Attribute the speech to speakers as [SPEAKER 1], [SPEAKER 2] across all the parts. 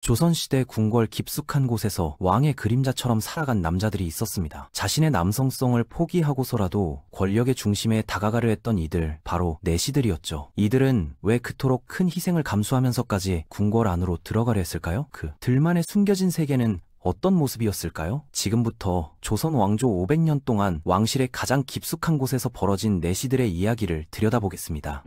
[SPEAKER 1] 조선시대 궁궐 깊숙한 곳에서 왕의 그림자처럼 살아간 남자들이 있었습니다. 자신의 남성성을 포기하고서라도 권력의 중심에 다가가려 했던 이들, 바로 내시들이었죠. 이들은 왜 그토록 큰 희생을 감수하면서까지 궁궐 안으로 들어가려 했을까요? 그들만의 숨겨진 세계는 어떤 모습이었을까요? 지금부터 조선 왕조 500년 동안 왕실의 가장 깊숙한 곳에서 벌어진 내시들의 이야기를 들여다보겠습니다.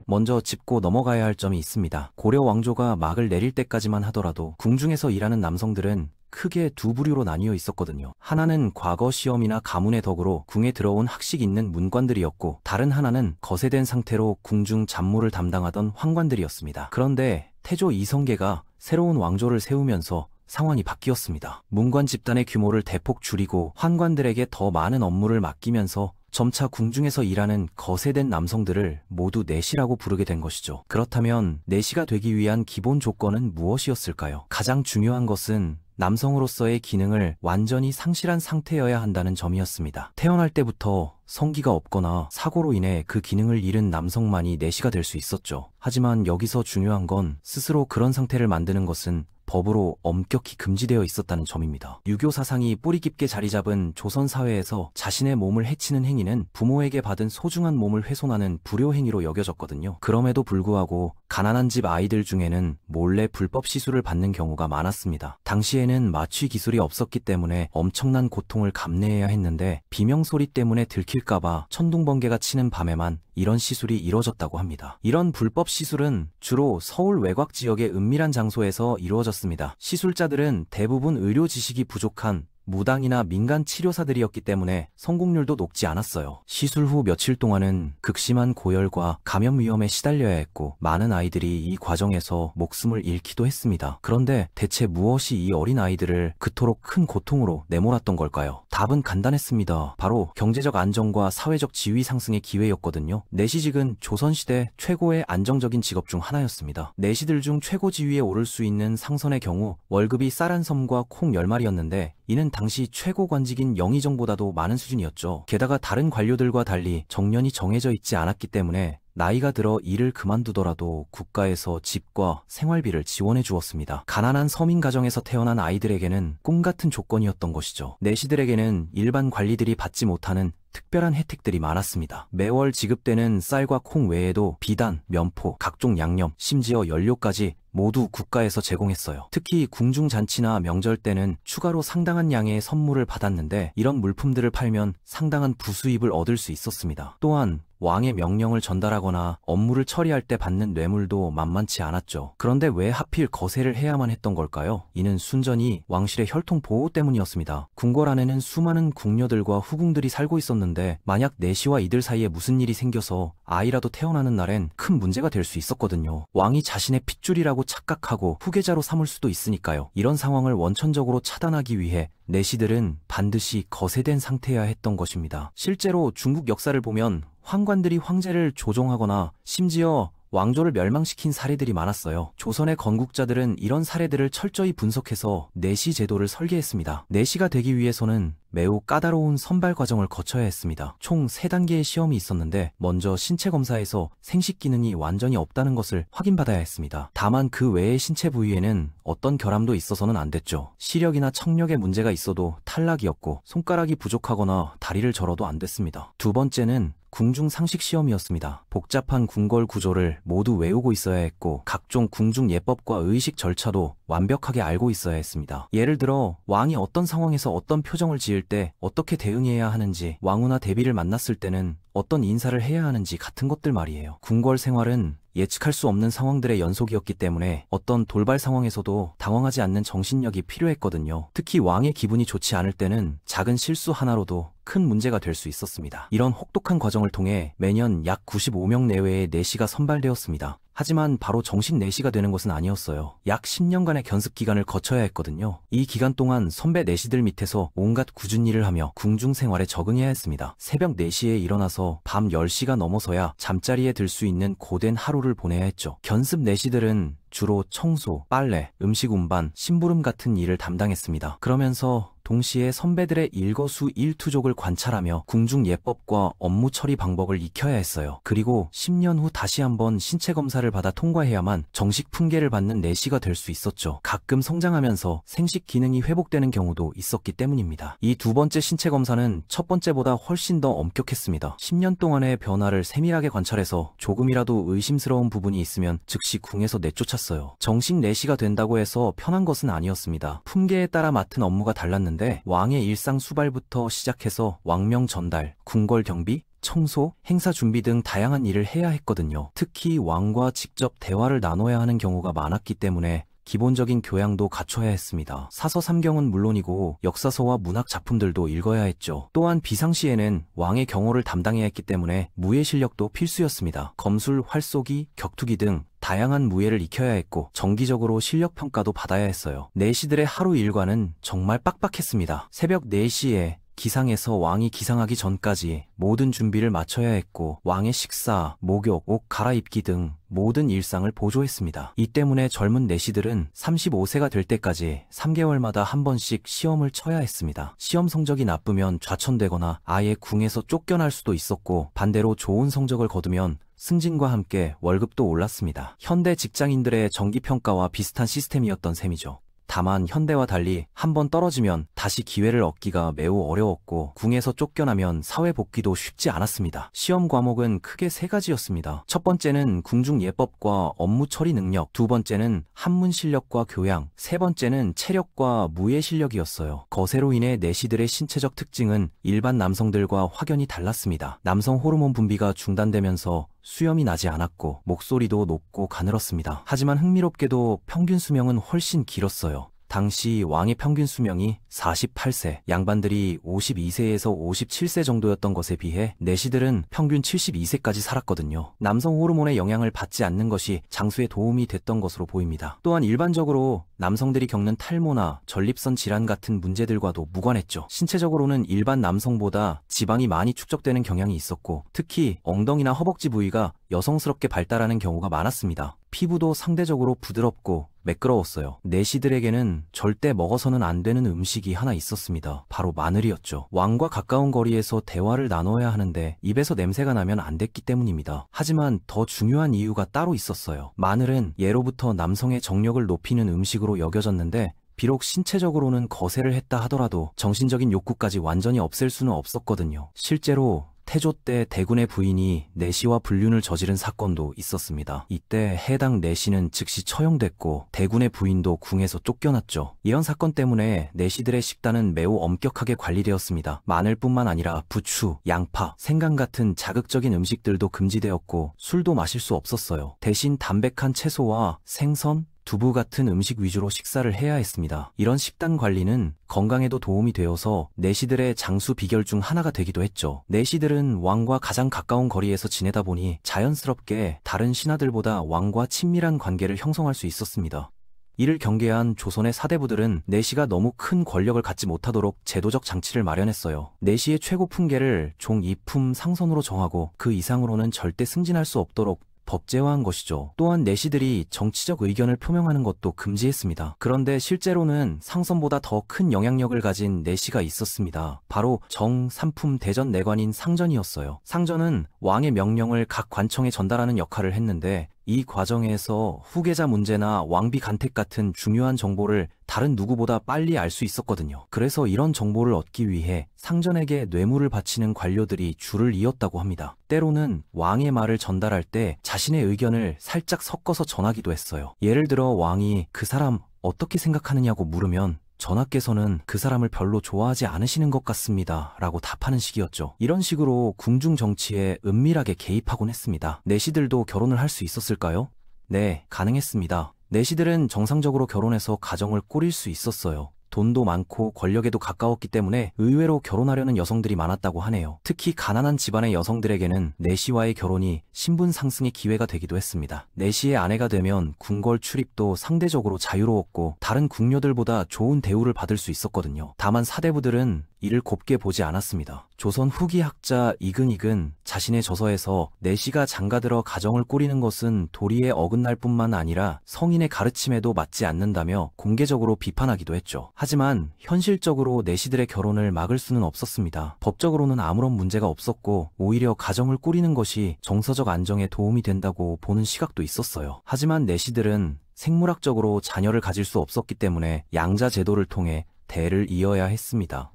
[SPEAKER 1] 먼저 짚고 넘어가야 할 점이 있습니다. 고려 왕조가 막을 내릴 때까지만 하더라도 궁중에서 일하는 남성들은 크게 두 부류로 나뉘어 있었거든요. 하나는 과거 시험이나 가문의 덕으로 궁에 들어온 학식 있는 문관들이었고, 다른 하나는 거세된 상태로 궁중 잡무를 담당하던 환관들이었습니다. 그런데 태조 이성계가 새로운 왕조를 세우면서 상황이 바뀌었습니다. 문관 집단의 규모를 대폭 줄이고 환관들에게 더 많은 업무를 맡기면서 점차 궁중에서 일하는 거세된 남성들을 모두 내시라고 부르게 된 것이죠. 그렇다면 내시가 되기 위한 기본 조건은 무엇이었을까요? 가장 중요한 것은 남성으로서의 기능을 완전히 상실한 상태여야 한다는 점이었습니다. 태어날 때부터 성기가 없거나 사고로 인해 그 기능을 잃은 남성만이 내시가 될 수 있었죠. 하지만 여기서 중요한 건 스스로 그런 상태를 만드는 것은 법으로 엄격히 금지되어 있었다는 점입니다. 유교 사상이 뿌리 깊게 자리 잡은 조선 사회에서 자신의 몸을 해치는 행위는 부모에게 받은 소중한 몸을 훼손하는 불효 행위로 여겨졌거든요. 그럼에도 불구하고 가난한 집 아이들 중에는 몰래 불법 시술을 받는 경우가 많았습니다. 당시에는 마취 기술이 없었기 때문에 엄청난 고통을 감내해야 했는데, 비명소리 때문에 들킬까봐 천둥번개가 치는 밤에만 이런 시술이 이루어졌다고 합니다. 이런 불법 시술은 주로 서울 외곽 지역의 은밀한 장소에서 이루어졌습니다. 시술자들은 대부분 의료 지식이 부족한 무당이나 민간 치료사들이었기 때문에 성공률도 높지 않았어요. 시술 후 며칠 동안은 극심한 고열과 감염 위험에 시달려야 했고, 많은 아이들이 이 과정에서 목숨을 잃기도 했습니다. 그런데 대체 무엇이 이 어린 아이들을 그토록 큰 고통으로 내몰았던 걸까요? 답은 간단했습니다. 바로 경제적 안정과 사회적 지위 상승의 기회였거든요. 내시직은 조선시대 최고의 안정적인 직업 중 하나였습니다. 내시들 중 최고 지위에 오를 수 있는 상선의 경우 월급이 쌀 한 섬과 콩 10마리였는데, 이는 당시 최고 관직인 영의정보다도 많은 수준이었죠. 게다가 다른 관료들과 달리 정년이 정해져 있지 않았기 때문에 나이가 들어 일을 그만두더라도 국가에서 집과 생활비를 지원해 주었습니다. 가난한 서민 가정에서 태어난 아이들에게는 꿈같은 조건이었던 것이죠. 내시들에게는 일반 관리들이 받지 못하는 특별한 혜택들이 많았습니다. 매월 지급되는 쌀과 콩 외에도 비단, 면포, 각종 양념, 심지어 연료까지 모두 국가에서 제공했어요. 특히 궁중잔치나 명절 때는 추가로 상당한 양의 선물을 받았는데, 이런 물품들을 팔면 상당한 부수입을 얻을 수 있었습니다. 또한 왕의 명령을 전달하거나 업무를 처리할 때 받는 뇌물도 만만치 않았죠. 그런데 왜 하필 거세를 해야만 했던 걸까요? 이는 순전히 왕실의 혈통 보호 때문이었습니다. 궁궐 안에는 수많은 궁녀들과 후궁들이 살고 있었는데, 만약 내시와 이들 사이에 무슨 일이 생겨서 아이라도 태어나는 날엔 큰 문제가 될 수 있었거든요. 왕이 자신의 핏줄이라고 착각하고 후계자로 삼을 수도 있으니까요. 이런 상황을 원천적으로 차단하기 위해 내시들은 반드시 거세된 상태여야 했던 것입니다. 실제로 중국 역사를 보면 환관들이 황제를 조종하거나 심지어 왕조를 멸망시킨 사례들이 많았어요. 조선의 건국자들은 이런 사례들을 철저히 분석해서 내시 제도를 설계했습니다. 내시가 되기 위해서는 매우 까다로운 선발 과정을 거쳐야 했습니다. 총 3단계의 시험이 있었는데, 먼저 신체 검사에서 생식 기능이 완전히 없다는 것을 확인받아야 했습니다. 다만 그 외의 신체 부위에는 어떤 결함도 있어서는 안 됐죠. 시력이나 청력에 문제가 있어도 탈락이었고, 손가락이 부족하거나 다리를 절어도 안 됐습니다. 두 번째는 궁중 상식 시험이었습니다. 복잡한 궁궐 구조를 모두 외우고 있어야 했고, 각종 궁중 예법과 의식 절차도 완벽하게 알고 있어야 했습니다. 예를 들어 왕이 어떤 상황에서 어떤 표정을 지을 때 어떻게 대응해야 하는지, 왕후나 대비를 만났을 때는 어떤 인사를 해야 하는지 같은 것들 말이에요. 궁궐 생활은 예측할 수 없는 상황들의 연속이었기 때문에 어떤 돌발 상황에서도 당황하지 않는 정신력이 필요했거든요. 특히 왕의 기분이 좋지 않을 때는 작은 실수 하나로도 큰 문제가 될 수 있었습니다. 이런 혹독한 과정을 통해 매년 약 95명 내외의 내시가 선발되었습니다. 하지만 바로 정식 내시가 되는 것은 아니었어요. 약 10년간의 견습 기간을 거쳐야 했거든요. 이 기간 동안 선배 내시들 밑에서 온갖 굳은 일을 하며 궁중 생활에 적응해야 했습니다. 새벽 4시에 일어나서 밤 10시가 넘어서야 잠자리에 들 수 있는 고된 하루를 보내야 했죠. 견습 내시들은 주로 청소, 빨래, 음식 운반, 심부름 같은 일을 담당했습니다. 그러면서 동시에 선배들의 일거수일투족을 관찰하며 궁중 예법과 업무 처리 방법을 익혀야 했어요. 그리고 10년 후 다시 한번 신체 검사를 받아 통과해야만 정식 품계를 받는 내시가 될 수 있었죠. 가끔 성장하면서 생식 기능이 회복되는 경우도 있었기 때문입니다. 이 두 번째 신체 검사는 첫 번째보다 훨씬 더 엄격했습니다. 10년 동안의 변화를 세밀하게 관찰해서 조금이라도 의심스러운 부분이 있으면 즉시 궁에서 내쫓았어요. 정식 내시가 된다고 해서 편한 것은 아니었습니다. 품계에 따라 맡은 업무가 달랐는데 왕의 일상 수발부터 시작해서 왕명 전달, 궁궐 경비, 청소, 행사 준비 등 다양한 일을 해야 했거든요. 특히 왕과 직접 대화를 나눠야 하는 경우가 많았기 때문에 기본적인 교양도 갖춰야 했습니다. 사서 삼경은 물론이고 역사서와 문학 작품들도 읽어야 했죠. 또한 비상시에는 왕의 경호를 담당해야 했기 때문에 무예 실력도 필수였습니다. 검술, 활쏘기, 격투기 등 다양한 무예를 익혀야 했고 정기적으로 실력 평가도 받아야 했어요. 내시들의 하루 일과는 정말 빡빡했습니다. 새벽 4시에 기상에서 왕이 기상하기 전까지 모든 준비를 마쳐야 했고 왕의 식사, 목욕, 옷 갈아입기 등 모든 일상을 보조했습니다. 이 때문에 젊은 내시들은 35세가 될 때까지 3개월마다 한 번씩 시험을 쳐야 했습니다. 시험 성적이 나쁘면 좌천되거나 아예 궁에서 쫓겨날 수도 있었고 반대로 좋은 성적을 거두면 승진과 함께 월급도 올랐습니다. 현대 직장인들의 정기평가와 비슷한 시스템이었던 셈이죠. 다만 현대와 달리 한번 떨어지면 다시 기회를 얻기가 매우 어려웠고 궁에서 쫓겨나면 사회 복귀도 쉽지 않았습니다. 시험 과목은 크게 3가지였습니다. 첫 번째는 궁중 예법과 업무 처리 능력, 두 번째는 한문 실력과 교양, 세 번째는 체력과 무예 실력이었어요. 거세로 인해 내시들의 신체적 특징은 일반 남성들과 확연히 달랐습니다. 남성 호르몬 분비가 중단되면서 수염이 나지 않았고 목소리도 높고 가늘었습니다. 하지만 흥미롭게도 평균 수명은 훨씬 길었어요. 당시 왕의 평균 수명이 48세, 양반들이 52세에서 57세 정도였던 것에 비해 내시들은 평균 72세까지 살았거든요. 남성 호르몬의 영향을 받지 않는 것이 장수에 도움이 됐던 것으로 보입니다. 또한 일반적으로 남성들이 겪는 탈모나 전립선 질환 같은 문제들과도 무관했죠. 신체적으로는 일반 남성보다 지방이 많이 축적되는 경향이 있었고 특히 엉덩이나 허벅지 부위가 여성스럽게 발달하는 경우가 많았습니다. 피부도 상대적으로 부드럽고 매끄러웠어요. 내시들에게는 절대 먹어서는 안 되는 음식이 하나 있었습니다. 바로 마늘이었죠. 왕과 가까운 거리에서 대화를 나눠야 하는데 입에서 냄새가 나면 안 됐기 때문입니다. 하지만 더 중요한 이유가 따로 있었어요. 마늘은 예로부터 남성의 정력을 높이는 음식으로 여겨졌는데 비록 신체적으로는 거세를 했다 하더라도 정신적인 욕구까지 완전히 없앨 수는 없었거든요. 실제로 태조 때 대군의 부인이 내시와 불륜을 저지른 사건도 있었습니다. 이때 해당 내시는 즉시 처형됐고 대군의 부인도 궁에서 쫓겨났죠. 이런 사건 때문에 내시들의 식단은 매우 엄격하게 관리되었습니다. 마늘뿐만 아니라 부추, 양파, 생강 같은 자극적인 음식들도 금지되었고 술도 마실 수 없었어요. 대신 담백한 채소와 생선, 두부 같은 음식 위주로 식사를 해야 했습니다. 이런 식단 관리는 건강에도 도움이 되어서 내시들의 장수 비결 중 하나가 되기도 했죠. 내시들은 왕과 가장 가까운 거리에서 지내다 보니 자연스럽게 다른 신하들보다 왕과 친밀한 관계를 형성할 수 있었습니다. 이를 경계한 조선의 사대부들은 내시가 너무 큰 권력을 갖지 못하도록 제도적 장치를 마련했어요. 내시의 최고 품계를 종 2품 상선으로 정하고 그 이상으로는 절대 승진할 수 없도록 법제화한 것이죠. 또한 내시들이 정치적 의견을 표명하는 것도 금지했습니다. 그런데 실제로는 상선보다 더 큰 영향력을 가진 내시가 있었습니다. 바로 정3품 대전 내관인 상전이었어요. 상전은 왕의 명령을 각 관청에 전달하는 역할을 했는데 이 과정에서 후계자 문제나 왕비 간택 같은 중요한 정보를 다른 누구보다 빨리 알 수 있었거든요. 그래서 이런 정보를 얻기 위해 상전에게 뇌물을 바치는 관료들이 줄을 이었다고 합니다. 때로는 왕의 말을 전달할 때 자신의 의견을 살짝 섞어서 전하기도 했어요. 예를 들어 왕이 그 사람 어떻게 생각하느냐고 물으면 전하께서는 그 사람을 별로 좋아하지 않으시는 것 같습니다 라고 답하는 식이었죠. 이런 식으로 궁중 정치에 은밀하게 개입하곤 했습니다. 내시들도 결혼을 할 수 있었을까요? 네, 가능했습니다. 내시들은 정상적으로 결혼해서 가정을 꾸릴 수 있었어요. 돈도 많고 권력에도 가까웠기 때문에 의외로 결혼하려는 여성들이 많았다고 하네요. 특히 가난한 집안의 여성들에게는 내시와의 결혼이 신분 상승의 기회가 되기도 했습니다. 내시의 아내가 되면 궁궐 출입도 상대적으로 자유로웠고 다른 궁녀들보다 좋은 대우를 받을 수 있었거든요. 다만 사대부들은 이를 곱게 보지 않았습니다. 조선 후기 학자 이근익은 자신의 저서에서 내시가 장가들어 가정을 꾸리는 것은 도리에 어긋날 뿐만 아니라 성인의 가르침에도 맞지 않는다며 공개적으로 비판하기도 했죠. 하지만 현실적으로 내시들의 결혼을 막을 수는 없었습니다. 법적으로는 아무런 문제가 없었고 오히려 가정을 꾸리는 것이 정서적 안정에 도움이 된다고 보는 시각도 있었어요. 하지만 내시들은 생물학적으로 자녀를 가질 수 없었기 때문에 양자 제도를 통해 대를 이어야 했습니다.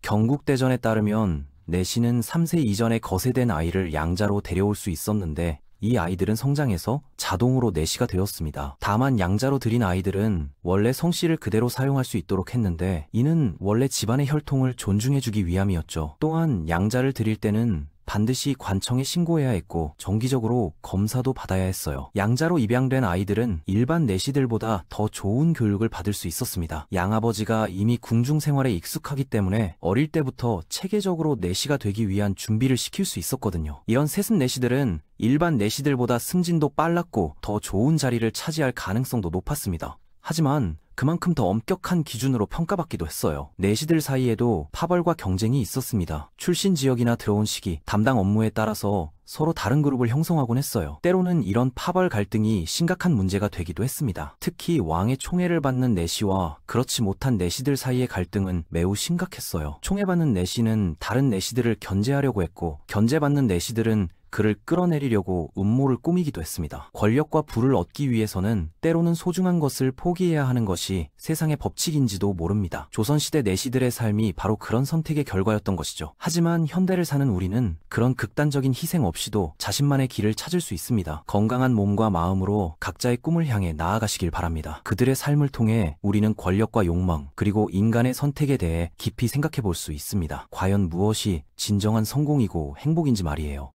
[SPEAKER 1] 경국대전에 따르면 내시는 3세 이전에 거세된 아이를 양자로 데려올 수 있었는데 이 아이들은 성장해서 자동으로 내시가 되었습니다. 다만 양자로 들인 아이들은 원래 성씨를 그대로 사용할 수 있도록 했는데 이는 원래 집안의 혈통을 존중해주기 위함이었죠. 또한 양자를 들일 때는 반드시 관청에 신고해야 했고 정기적으로 검사도 받아야 했어요. 양자로 입양된 아이들은 일반 내시들보다 더 좋은 교육을 받을 수 있었습니다. 양아버지가 이미 궁중 생활에 익숙하기 때문에 어릴 때부터 체계적으로 내시가 되기 위한 준비를 시킬 수 있었거든요. 이런 세습 내시들은 일반 내시들보다 승진도 빨랐고 더 좋은 자리를 차지할 가능성도 높았습니다. 하지만 그만큼 더 엄격한 기준으로 평가받기도 했어요. 내시들 사이에도 파벌과 경쟁이 있었습니다. 출신 지역이나 들어온 시기, 담당 업무에 따라서 서로 다른 그룹을 형성하곤 했어요. 때로는 이런 파벌 갈등이 심각한 문제가 되기도 했습니다. 특히 왕의 총애를 받는 내시와 그렇지 못한 내시들 사이의 갈등은 매우 심각했어요. 총애받는 내시는 다른 내시들을 견제하려고 했고 견제받는 내시들은 그를 끌어내리려고 음모를 꾸미기도 했습니다. 권력과 부를 얻기 위해서는 때로는 소중한 것을 포기해야 하는 것이 세상의 법칙인지도 모릅니다. 조선시대 내시들의 삶이 바로 그런 선택의 결과였던 것이죠. 하지만 현대를 사는 우리는 그런 극단적인 희생 없이도 자신만의 길을 찾을 수 있습니다. 건강한 몸과 마음으로 각자의 꿈을 향해 나아가시길 바랍니다. 그들의 삶을 통해 우리는 권력과 욕망, 그리고 인간의 선택에 대해 깊이 생각해 볼 수 있습니다. 과연 무엇이 진정한 성공이고 행복인지 말이에요.